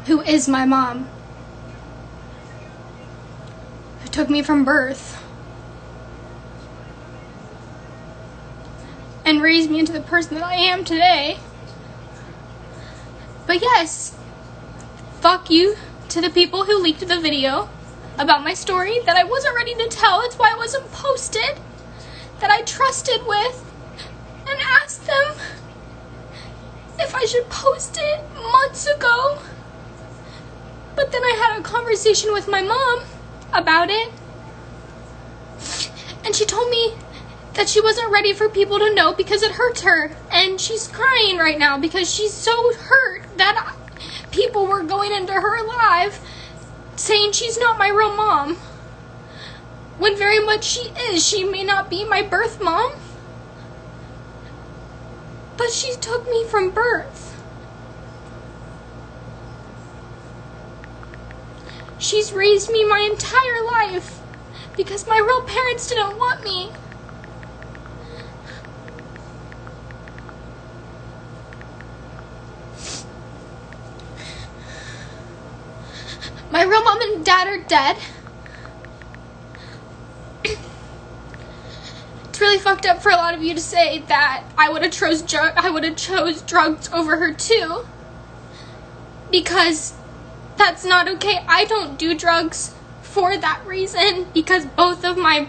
who is my mom, who took me from birth and raised me into the person that I am today. But yes, fuck you to the people who leaked the video about my story that I wasn't ready to tell. It's why it wasn't posted. That I trusted with and asked them if I should post it months ago. But then I had a conversation with my mom about it, and she told me that she wasn't ready for people to know because it hurts her, and she's crying right now because she's so hurt that people were going into her live saying she's not my real mom, when very much she is. She may not be my birth mom, but she took me from birth. She's raised me my entire life because my real parents didn't want me. My real mom and dad are dead. It's really fucked up for a lot of you to say that I would have chose drugs over her too, because that's not okay. I don't do drugs for that reason, because both of my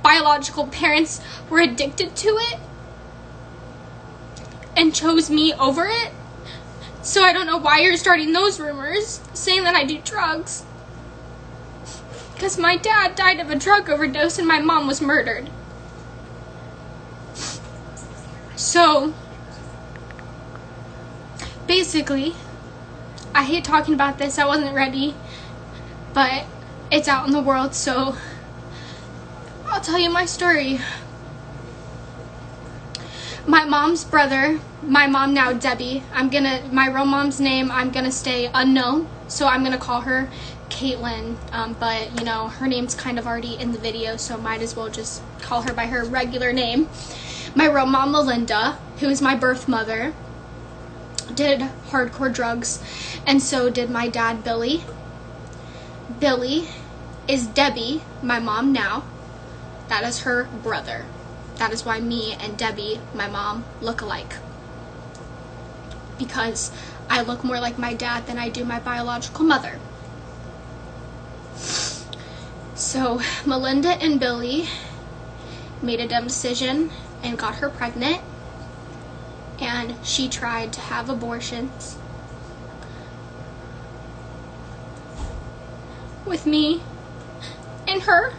biological parents were addicted to it and chose me over it. So I don't know why you're starting those rumors saying that I do drugs, because my dad died of a drug overdose and my mom was murdered. So basically, I hate talking about this. I wasn't ready, but it's out in the world, so I'll tell you my story. My mom's brother, my mom now, Debbie, my real mom's name, I'm gonna stay unknown, so I'm gonna call her Caitlin, but you know, her name's kind of already in the video, so might as well just call her by her regular name. My real mom, Melinda, who is my birth mother, did hardcore drugs, and so did my dad, Billy. Billy is Debbie, my mom now. That is her brother. That is why me and Debbie, my mom, look alike. Because I look more like my dad than I do my biological mother. So Melinda and Billy made a dumb decision and got her pregnant, and she tried to have abortions with me and her.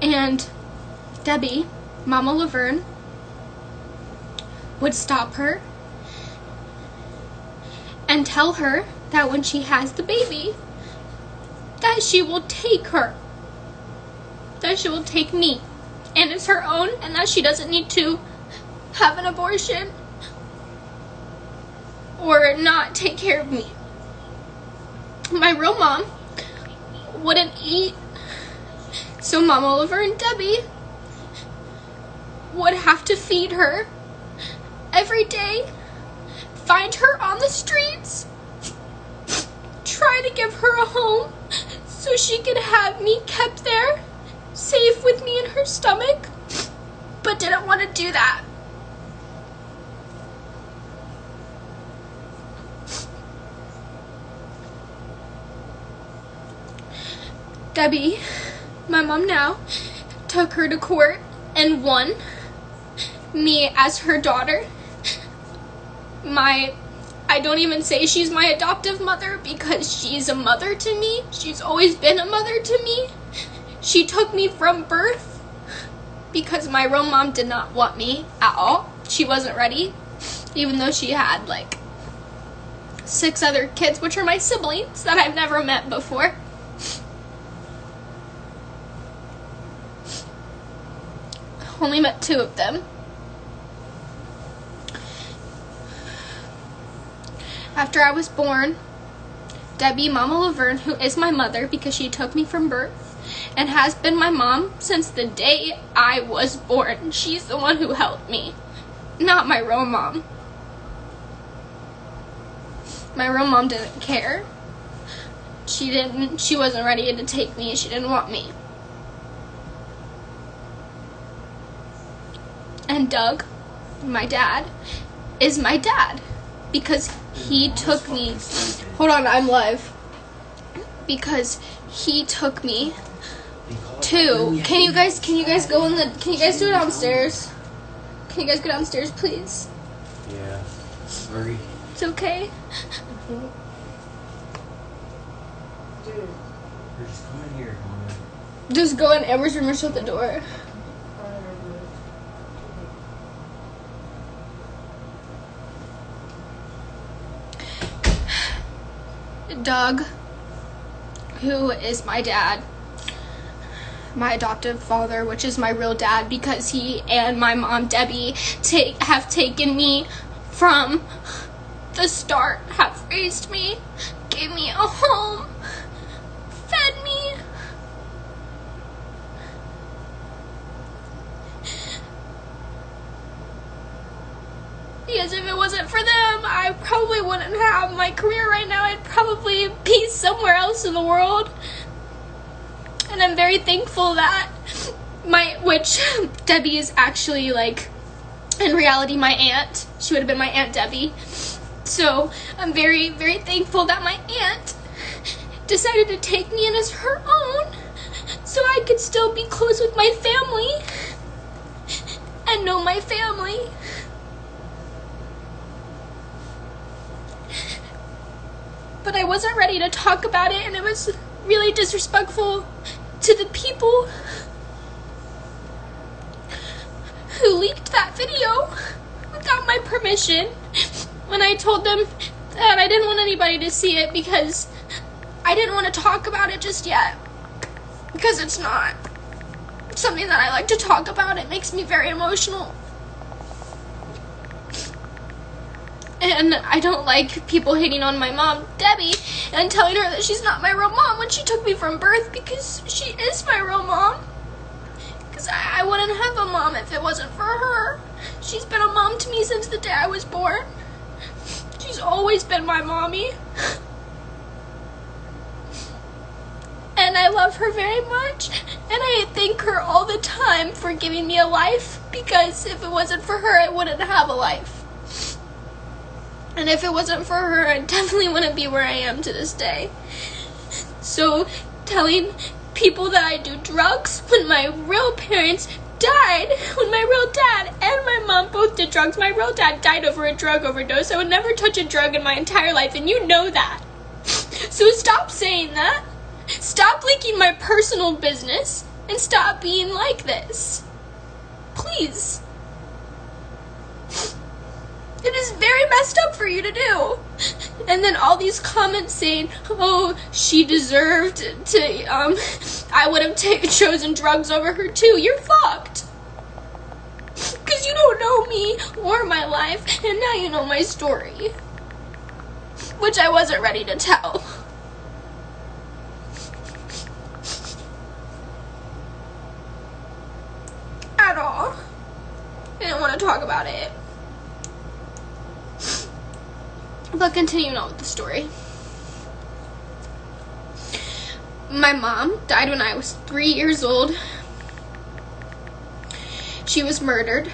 And Debbie, Mama Laverne, would stop her and tell her that when she has the baby, that she will take her, that she will take me and as her own, and that she doesn't need to have an abortion or not take care of me. My real mom wouldn't eat, so Mama Laverne and Debbie would have to feed her every day, find her on the streets, try to give her a home so she could have me kept there, safe with me in her stomach, but didn't want to do that. Debbie, my mom now, took her to court and won. Me as her daughter. I don't even say she's my adoptive mother, because she's a mother to me. She's always been a mother to me. She took me from birth because my real mom did not want me at all. She wasn't ready, even though she had like 6 other kids, which are my siblings that I've never met before. Only met 2 of them. After I was born, Debbie, Mama Laverne, who is my mother because she took me from birth and has been my mom since the day I was born. She's the one who helped me, not my real mom. My real mom didn't care. She wasn't ready to take me. She didn't want me. And Doug, my dad, is my dad because he took me. Hold on, I'm live. Because he took me to. Can you guys go can you guys do it downstairs? Can you guys go downstairs, please? Yeah. Sorry. It's okay. Dude. We're just going here, Mama. Just go in Amber's room and shut the door. Doug, who is my dad, my adoptive father, which is my real dad because he and my mom Debbie have taken me from the start, have raised me, gave me a home, fed me. Because if it wasn't for them, I probably wouldn't have my career right now. I'd probably be somewhere else in the world. And I'm very thankful that which Debbie is actually, like, in reality, my aunt. She would have been my Aunt Debbie. So I'm very, very thankful that my aunt decided to take me in as her own so I could still be close with my family and know my family. But I wasn't ready to talk about it, and it was really disrespectful to the people who leaked that video without my permission when I told them that I didn't want anybody to see it because I didn't want to talk about it just yet. Because it's not something that I like to talk about. It makes me very emotional. And I don't like people hating on my mom, Debbie, and telling her that she's not my real mom when she took me from birth, because she is my real mom. Because I wouldn't have a mom if it wasn't for her. She's been a mom to me since the day I was born. She's always been my mommy. And I love her very much. And I thank her all the time for giving me a life, because if it wasn't for her, I wouldn't have a life. And if it wasn't for her, I definitely wouldn't be where I am to this day. So, telling people that I do drugs when my real parents died, when my real dad and my mom both did drugs. My real dad died over a drug overdose. I would never touch a drug in my entire life, and you know that. So stop saying that. Stop leaking my personal business, and stop being like this. Please. It is very messed up for you to do. And then all these comments saying, oh, she deserved to, I would have chosen drugs over her too. You're fucked. Because you don't know me or my life, and now you know my story. Which I wasn't ready to tell. At all. I didn't want to talk about it. But continuing on with the story. My mom died when I was 3 years old. She was murdered.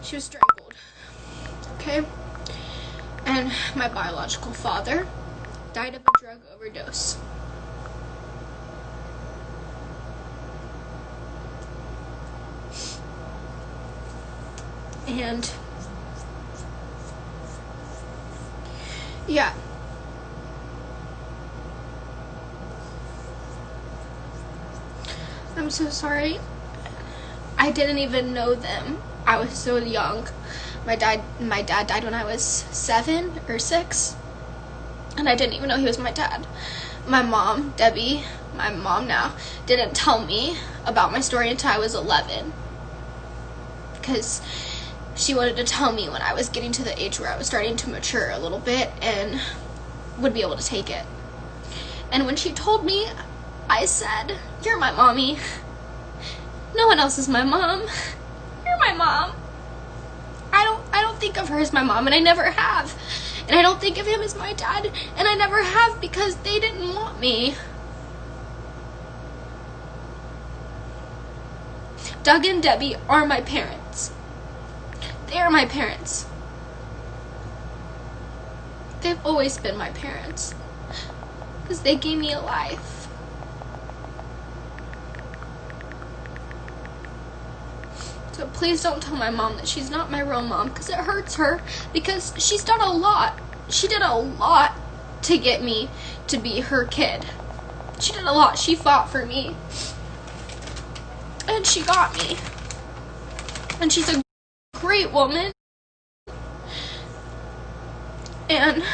She was strangled. Okay? And my biological father died of a drug overdose. And yeah, I'm so sorry. I didn't even know them. I was so young. My dad died when I was 7 or 6, and I didn't even know he was my dad. My mom, Debbie, my mom now, didn't tell me about my story until I was 11, because she wanted to tell me when I was getting to the age where I was starting to mature a little bit and would be able to take it. And when she told me, I said, "You're my mommy. No one else is my mom. You're my mom." don't think of her as my mom, and I never have. And I don't think of him as my dad, and I never have, because they didn't want me. Doug and Debbie are my parents. They are my parents. They've always been my parents, because they gave me a life. So please don't tell my mom that she's not my real mom, because it hurts her, because she's done a lot. She did a lot to get me to be her kid. She did a lot. She fought for me. And she got me. And she's a great woman. And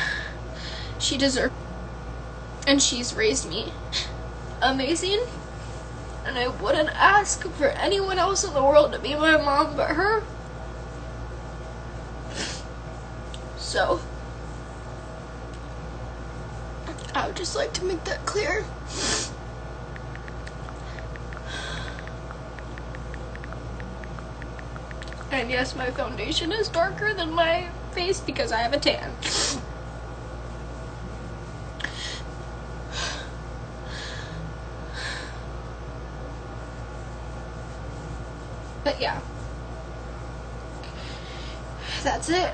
she deserves, and she's raised me amazing. And I wouldn't ask for anyone else in the world to be my mom but her. So, I would just like to make that clear. And yes, my foundation is darker than my face because I have a tan. But yeah, that's it.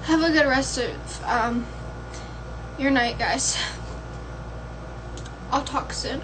Have a good rest of your night, guys. I'll talk soon.